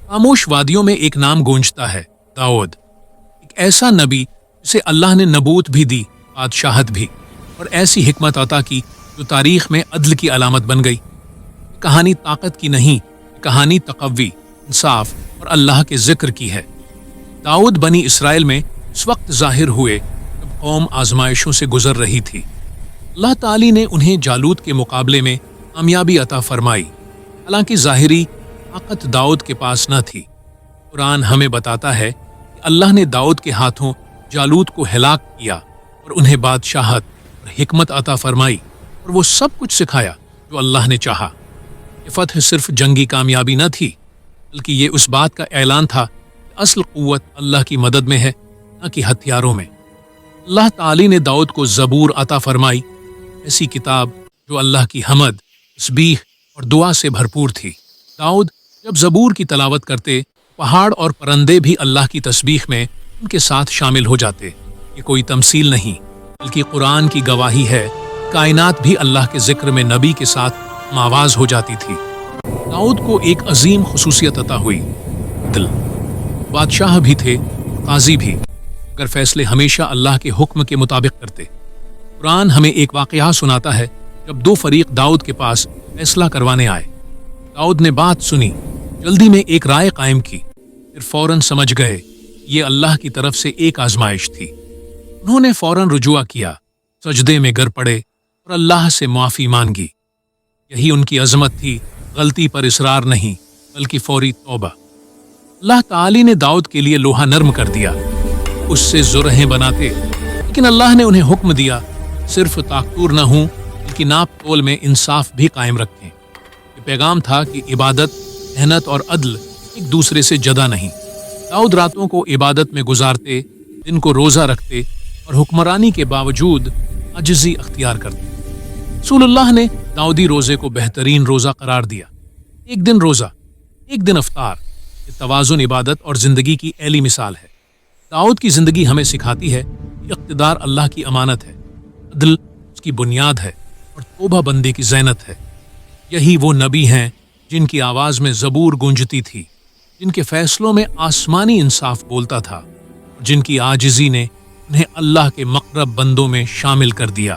خاموش وادیوں میں ایک نام گونجتا ہے، داؤد، ایک ایسا نبی جسے اللہ نے نبوت بھی دی، بادشاہت بھی، اور ایسی حکمت عطا کی جو تاریخ میں عدل کی علامت بن گئی۔ یہ کہانی طاقت کی نہیں، یہ کہانی تقوی، انصاف اور اللہ کے ذکر کی ہے۔ داؤد بنی اسرائیل میں اس وقت ظاہر ہوئے جب قوم آزمائشوں سے گزر رہی تھی۔ اللہ تعالی نے انہیں جالوت کے مقابلے میں کامیابی عطا فرمائی، حالانکہ ظاہری طاقت داؤد کے پاس نہ تھی۔ قرآن ہمیں بتاتا ہے کہ اللہ نے داؤد کے ہاتھوں جالوت کو ہلاک کیا اور انہیں بادشاہت اور حکمت عطا فرمائی، اور وہ سب کچھ سکھایا جو اللہ نے چاہا۔ یہ فتح صرف جنگی کامیابی نہ تھی، بلکہ یہ اس بات کا اعلان تھا کہ اصل قوت اللہ کی مدد میں ہے، نہ کہ ہتھیاروں میں۔ اللہ تعالی نے داؤد کو زبور عطا فرمائی، ایسی کتاب جو اللہ کی حمد، تسبیح اور دعا سے بھرپور تھی۔ داؤد جب زبور کی تلاوت کرتے، پہاڑ اور پرندے بھی اللہ کی تسبیح میں ان کے ساتھ شامل ہو جاتے۔ یہ کوئی تمثیل نہیں، بلکہ قرآن کی گواہی ہے، کائنات بھی اللہ کے ذکر میں نبی کے ساتھ آواز ہو جاتی تھی۔ داؤد کو ایک عظیم خصوصیت عطا ہوئی، عدل۔ بادشاہ بھی تھے، قاضی بھی، مگر فیصلے ہمیشہ اللہ کے حکم کے مطابق کرتے۔ قرآن ہمیں ایک واقعہ سناتا ہے جب دو فریق داؤد کے پاس فیصلہ کروانے آئے۔ داؤد نے بات سنی، جلدی میں ایک رائے قائم کی، پھر فوراً سمجھ گئے یہ اللہ کی طرف سے ایک آزمائش تھی۔ انہوں نے فوراً رجوع کیا، سجدے میں گر پڑے اور اللہ سے معافی مانگی۔ یہی ان کی عظمت تھی، غلطی پر اصرار نہیں بلکہ فوری توبہ۔ اللہ تعالی نے داؤد کے لیے لوہا نرم کر دیا، اس سے زرہیں بناتے، لیکن اللہ نے انہیں حکم دیا صرف طاقتور نہ ہوں بلکہ ناپ تول میں انصاف بھی قائم رکھیں۔ یہ پیغام تھا کہ عبادت، محنت اور عدل ایک دوسرے سے جدا نہیں۔ داؤد راتوں کو عبادت میں گزارتے، دن کو روزہ رکھتے اور حکمرانی کے باوجود عاجزی اختیار کرتے۔ رسول اللہ نے داؤدی روزے کو بہترین روزہ قرار دیا۔ ایک دن روزہ، ایک دن افطار، یہ توازن عبادت اور زندگی کی اعلی مثال ہے۔ داؤد کی زندگی ہمیں سکھاتی ہے کہ اقتدار اللہ کی امانت ہے، عدل اس کی بنیاد ہے اور توبہ بندے کی زینت ہے۔ یہی وہ نبی ہیں جن کی آواز میں زبور گونجتی تھی، جن کے فیصلوں میں آسمانی انصاف بولتا تھا، اور جن کی عاجزی نے انہیں اللہ کے مقرب بندوں میں شامل کر دیا۔